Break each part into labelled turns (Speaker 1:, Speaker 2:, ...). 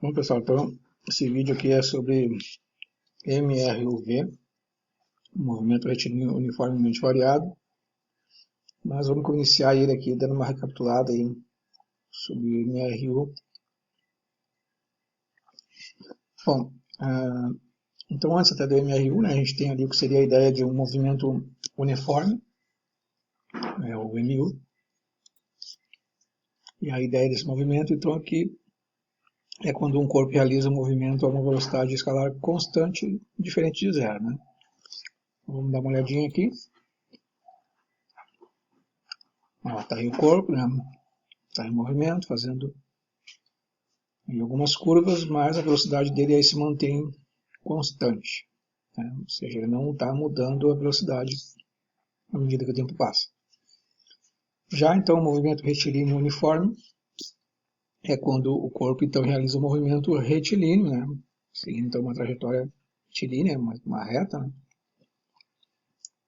Speaker 1: Bom, pessoal, então esse vídeo aqui é sobre MRUV, movimento retilíneo uniformemente variado, mas vamos iniciar ele aqui dando uma recapitulada aí sobre MRU. Bom, então antes até do MRU, né, a gente tem ali o que seria a ideia de um movimento uniforme, o MU, e a ideia desse movimento, então aqui, é quando um corpo realiza um movimento a uma velocidade escalar constante, diferente de zero, né? Vamos dar uma olhadinha aqui. Está aí o corpo, né? Está em movimento, fazendo em algumas curvas, mas a velocidade dele aí se mantém constante, né? Ou seja, ele não está mudando a velocidade à medida que o tempo passa. Já então o movimento retilíneo uniforme é quando o corpo então realiza um movimento retilíneo, né? Seguindo então uma trajetória retilínea, uma reta, né?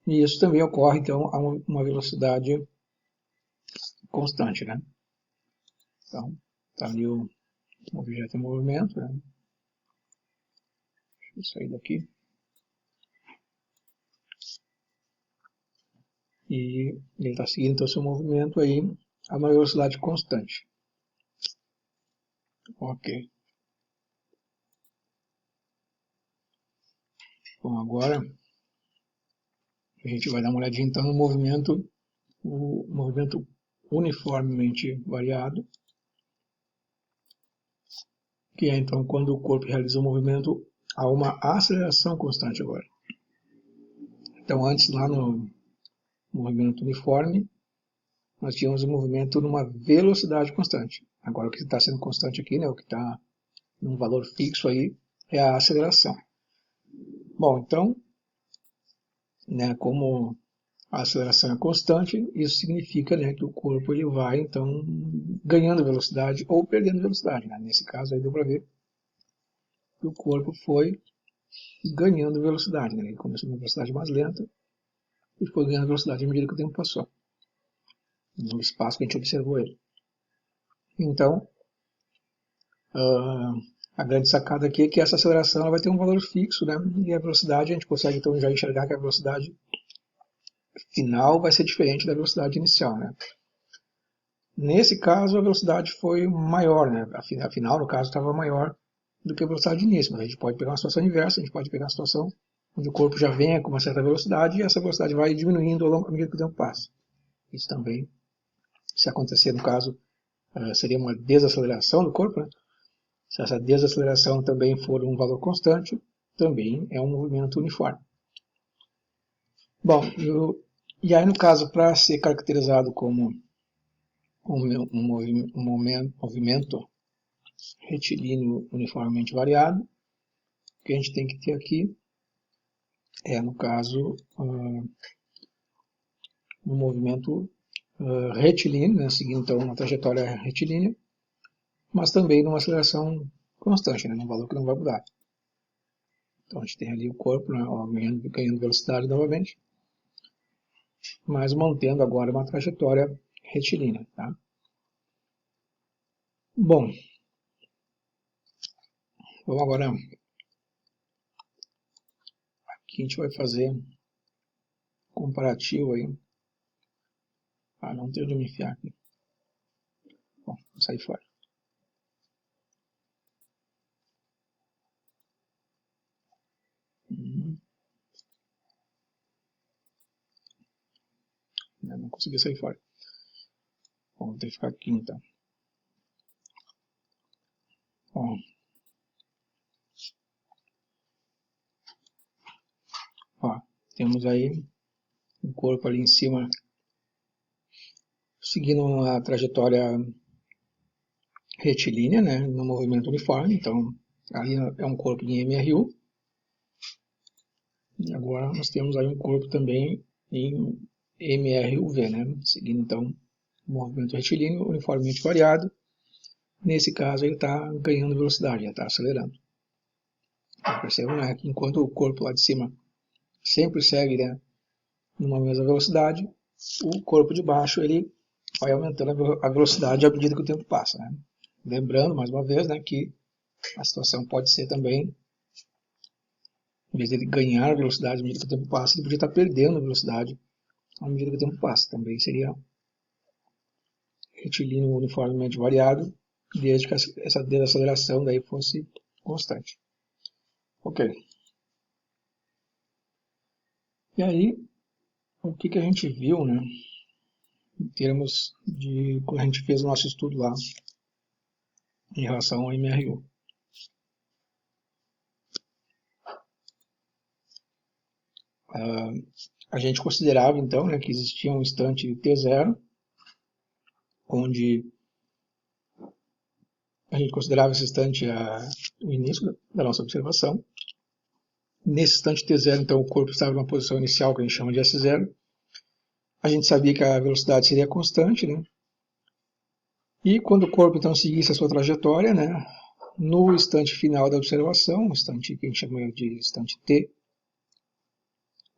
Speaker 1: E isso também ocorre então a uma velocidade constante, né? Então, está ali o objeto em movimento, né? Deixa eu sair daqui. E ele está seguindo então seu movimento aí a uma velocidade constante. Ok. Bom, agora a gente vai dar uma olhadinha então no movimento, o movimento uniformemente variado, que é então quando o corpo realiza um movimento a uma aceleração constante agora. Então antes lá no movimento uniforme, nós tínhamos um movimento numa velocidade constante. Agora o que está sendo constante aqui, né, o que está num valor fixo aí, é a aceleração. Bom, então, né, como a aceleração é constante, isso significa, né, que o corpo ele vai então ganhando velocidade ou perdendo velocidade, né? Nesse caso aí deu para ver que o corpo foi ganhando velocidade, né? Ele começou numa velocidade mais lenta e foi ganhando velocidade à medida que o tempo passou, no espaço que a gente observou ele. Então, a grande sacada aqui é que essa aceleração ela vai ter um valor fixo, né? E a velocidade, a gente consegue então já enxergar que a velocidade final vai ser diferente da velocidade inicial, né? Nesse caso, a velocidade foi maior, né? Afinal, no caso, estava maior do que a velocidade de início. Mas a gente pode pegar uma situação inversa, a gente pode pegar uma situação onde o corpo já vem com uma certa velocidade e essa velocidade vai diminuindo ao medida que o tempo passa. Isso também, se acontecer no caso, seria uma desaceleração do corpo, né? Se essa desaceleração também for um valor constante, também é um movimento uniforme. Bom, e aí no caso, para ser caracterizado como um movimento retilíneo uniformemente variado, o que a gente tem que ter aqui é, no caso, um movimento retilíneo, né, seguindo então uma trajetória retilínea, mas também numa aceleração constante, né, num valor que não vai mudar. Então a gente tem ali o corpo, né, ganhando velocidade novamente, mas mantendo agora uma trajetória retilínea. Tá? Bom, vamos agora, aqui a gente vai fazer um comparativo aí. Não tem onde me enfiar aqui. Bom, vou sair fora. Não consegui sair fora. Bom, vou ter que ficar aqui então. Bom, ó, temos aí o corpo ali em cima seguindo uma trajetória retilínea, né, no movimento uniforme. Então ali é um corpo em MRU. E agora nós temos aí um corpo também em MRUV, né, seguindo então o movimento retilíneo uniformemente variado. Nesse caso ele está ganhando velocidade, está acelerando. Então, percebam, né, que enquanto o corpo lá de cima sempre segue, né, numa mesma velocidade, o corpo de baixo ele vai aumentando a velocidade à medida que o tempo passa. Né? Lembrando, mais uma vez, né, que A situação pode ser também, em vez de ele ganhar velocidade à medida que o tempo passa, ele podia estar perdendo velocidade à medida que o tempo passa. Também seria retilíneo uniformemente variado, desde que essa desaceleração daí fosse constante. Ok. E aí, o que a gente viu, né, em termos de quando a gente fez o nosso estudo lá em relação ao MRU. A gente considerava então, né, que existia um instante T0, onde a gente considerava esse instante o início da nossa observação. Nesse instante T0, então, o corpo estava numa posição inicial que a gente chama de S0. A gente sabia que a velocidade seria constante, né? E quando o corpo então seguisse a sua trajetória, né, no instante final da observação, o instante que a gente chama de instante T,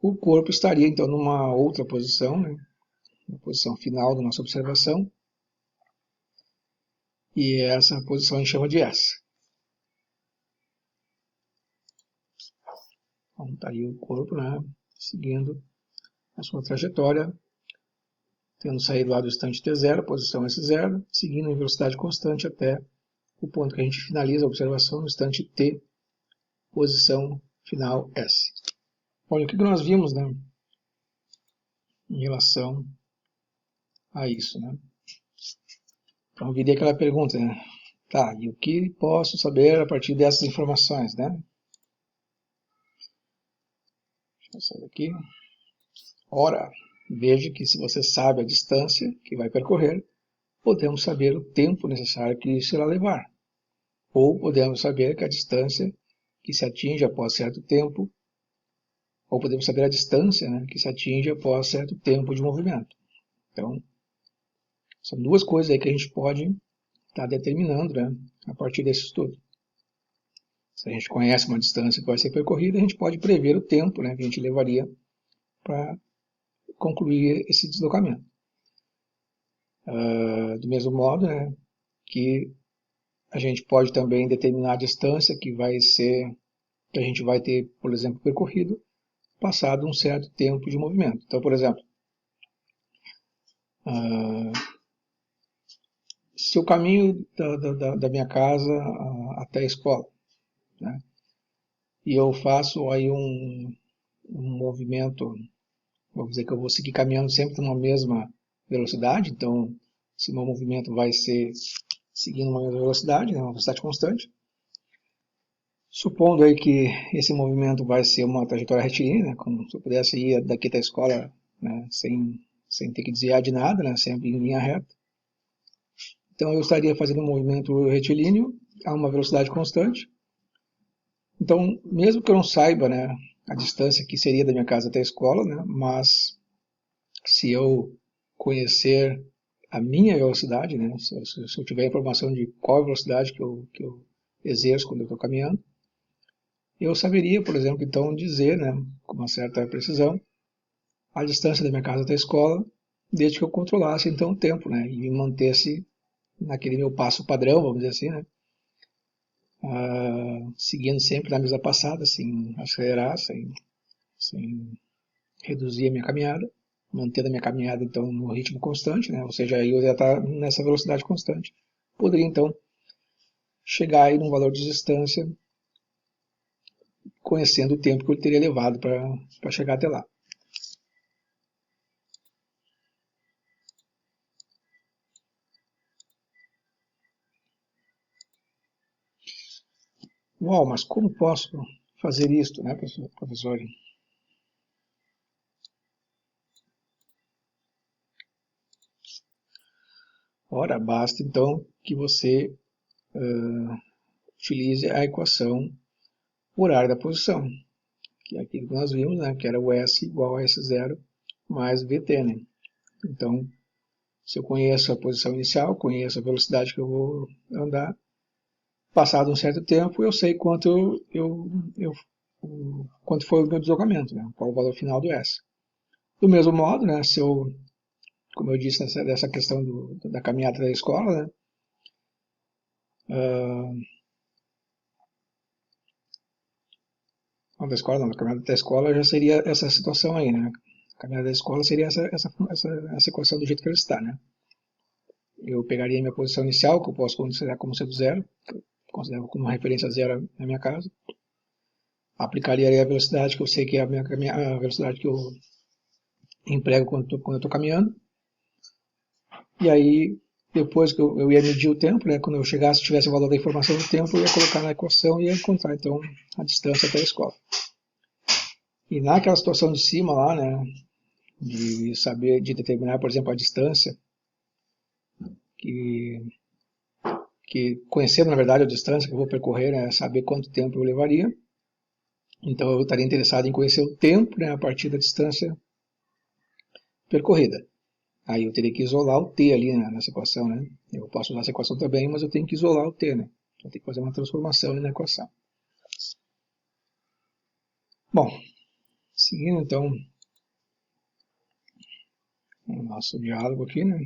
Speaker 1: o corpo estaria então numa outra posição, né, na posição final da nossa observação, e essa posição a gente chama de S. Então está aí o corpo, né, seguindo a sua trajetória, tendo saído lá do instante T0, posição S0, seguindo em velocidade constante até o ponto que a gente finaliza a observação no instante T, posição final S. Olha, o que nós vimos, né, em relação a isso, né? Então viria aquela pergunta, né? Tá, e o que posso saber a partir dessas informações, né? Deixa eu sair daqui. Ora, veja que se você sabe a distância que vai percorrer, podemos saber o tempo necessário que isso irá levar. Ou podemos saber que a distância que se atinge após certo tempo, ou podemos saber a distância, né, que se atinge após certo tempo de movimento. Então, são duas coisas aí que a gente pode estar determinando, né, a partir desse estudo. Se a gente conhece uma distância que vai ser percorrida, a gente pode prever o tempo, né, que a gente levaria para concluir esse deslocamento. Do mesmo modo, né, que a gente pode também determinar a distância que a gente vai ter, por exemplo, percorrido, passado um certo tempo de movimento. Então, por exemplo, se o caminho da minha casa até a escola, né, e eu faço aí um movimento, vamos dizer que eu vou seguir caminhando sempre numa mesma velocidade, então se meu movimento vai ser seguindo uma mesma velocidade, né, uma velocidade constante, supondo aí que esse movimento vai ser uma trajetória retilínea, né, como se eu pudesse ir daqui até a escola, né, sem ter que desviar de nada, né, sempre em linha reta. Então eu estaria fazendo um movimento retilíneo a uma velocidade constante. Então, mesmo que eu não saiba, né, a distância que seria da minha casa até a escola, né, mas se eu conhecer a minha velocidade, né, se eu tiver informação de qual é a velocidade que eu exerço quando eu estou caminhando, eu saberia, por exemplo, então dizer, né, com uma certa precisão, a distância da minha casa até a escola, desde que eu controlasse então o tempo, né, e me mantesse naquele meu passo padrão, vamos dizer assim, né, seguindo sempre na mesma passada, sem acelerar, sem reduzir a minha caminhada, mantendo a minha caminhada então no ritmo constante, né, ou seja, eu ia estar nessa velocidade constante. Poderia então chegar aí num valor de distância, conhecendo o tempo que eu teria levado para chegar até lá. Uau, mas como posso fazer isto, né, professor? Ora, basta então que você utilize a equação horária da posição, que é aquilo que nós vimos, né, que era o S igual a S0 mais VT. Né? Então, se eu conheço a posição inicial, conheço a velocidade que eu vou andar, passado um certo tempo, eu sei quanto quanto foi o meu deslocamento, né? Qual o valor final do S. Do mesmo modo, né, se eu, como eu disse dessa questão da caminhada da escola, né, Não, da escola não, a caminhada da escola já seria essa situação aí, né? A caminhada da escola seria essa equação do jeito que ela está, né? Eu pegaria a minha posição inicial, que eu posso considerar como sendo zero, que eu considero como referência zero na minha casa. Aplicaria a velocidade que eu sei que é a velocidade que eu emprego quando eu estou caminhando. E aí, depois que eu ia medir o tempo, né? Quando eu chegasse, tivesse o valor da informação do tempo, eu ia colocar na equação e ia encontrar, então, a distância até a escola. E naquela situação de cima lá, né? De saber, de determinar, por exemplo, a distância, que conhecendo, na verdade, a distância que eu vou percorrer, né? Saber quanto tempo eu levaria. Então, eu estaria interessado em conhecer o tempo, né? A partir da distância percorrida. Aí eu teria que isolar o t ali, né, nessa equação, né? Eu posso usar essa equação também, mas eu tenho que isolar o t, né? Então tem que fazer uma transformação ali na equação. Bom, seguindo então o nosso diálogo aqui, né?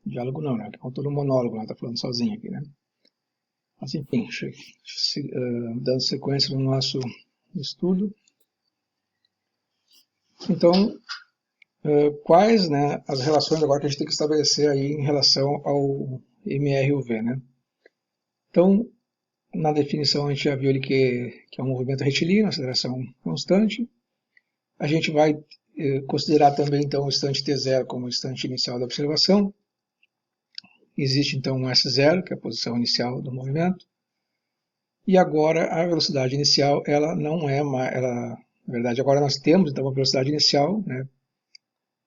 Speaker 1: Diálogo não, né? É todo um monólogo, né? Tá falando sozinho aqui, né? Mas enfim, dando sequência no nosso estudo. Então, quais, né, as relações agora que a gente tem que estabelecer aí em relação ao MR e o V, né? Então, na definição a gente já viu ali que é um movimento retilíneo, aceleração constante. A gente vai considerar também então o instante t0 como o instante inicial da observação. Existe então um S0, que é a posição inicial do movimento. E agora a velocidade inicial, ela não é mais, na verdade agora nós temos então uma velocidade inicial, né?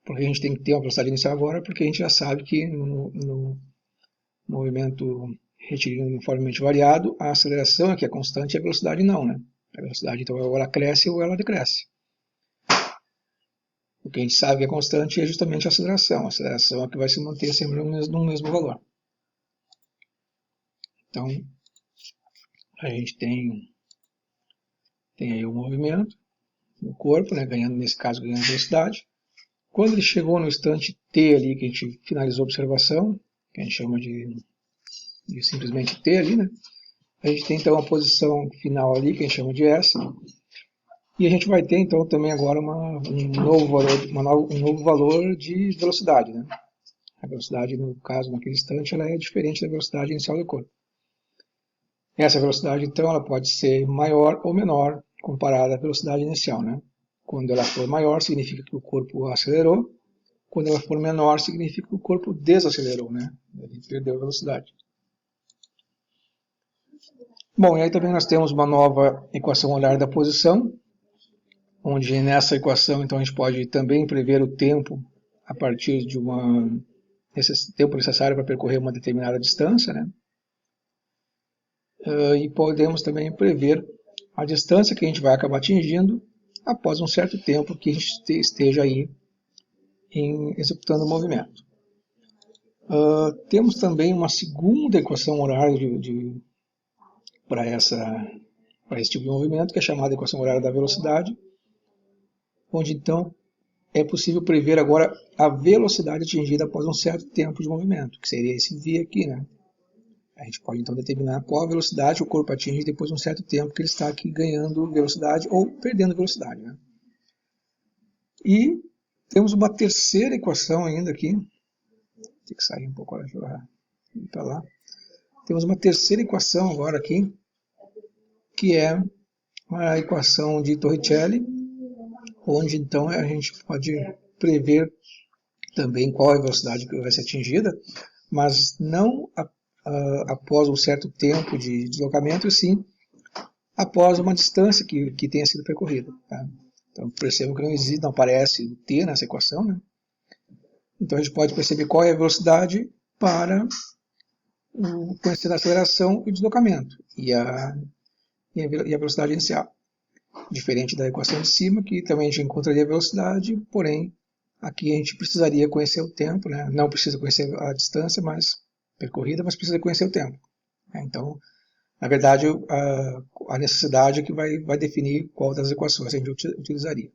Speaker 1: Porque a gente tem que ter uma velocidade inicial agora, porque a gente já sabe que no movimento retilíneo uniformemente variado, a aceleração aqui é constante e a velocidade não, né? A velocidade então ou ela cresce ou ela decresce. O que a gente sabe que é constante é justamente a aceleração. A aceleração é que vai se manter sempre no mesmo valor. Então, a gente tem aí o movimento no corpo, né, ganhando, nesse caso, ganhando velocidade. Quando ele chegou no instante t ali, que a gente finalizou a observação, que a gente chama de simplesmente t ali, né? A gente tem então a posição final ali, que a gente chama de S. E a gente vai ter então também agora um novo valor de velocidade, né? A velocidade, no caso, naquele instante, ela é diferente da velocidade inicial do corpo. Essa velocidade, então, ela pode ser maior ou menor comparada à velocidade inicial, né? Quando ela for maior, significa que o corpo acelerou. Quando ela for menor, significa que o corpo desacelerou, né? Ele perdeu a velocidade. Bom, e aí também nós temos uma nova equação molar da posição, onde nessa equação, então, a gente pode também prever o tempo a partir de esse tempo necessário para percorrer uma determinada distância, né? E podemos também prever a distância que a gente vai acabar atingindo após um certo tempo que a gente esteja aí executando o movimento. Temos também uma segunda equação horária para esse tipo de movimento, que é chamada equação horária da velocidade, onde então é possível prever agora a velocidade atingida após um certo tempo de movimento, que seria esse v aqui, né? A gente pode então determinar qual a velocidade o corpo atinge depois de um certo tempo que ele está aqui ganhando velocidade ou perdendo velocidade, né? E temos uma terceira equação ainda aqui. Tem que sair um pouco para lá. Temos uma terceira equação agora aqui, que é a equação de Torricelli, onde então a gente pode prever também qual é a velocidade que vai ser atingida, mas não após um certo tempo de deslocamento, e sim após uma distância que tenha sido percorrida. Tá? Então percebam que não aparece o t nessa equação, né? Então a gente pode perceber qual é a velocidade para conhecer a aceleração e o deslocamento e a velocidade inicial. Diferente da equação de cima, que também a gente encontraria a velocidade, porém aqui a gente precisaria conhecer o tempo, né? Não precisa conhecer a distância percorrida, mas precisa conhecer o tempo. Então, na verdade, a necessidade é que vai definir qual das equações a gente utilizaria.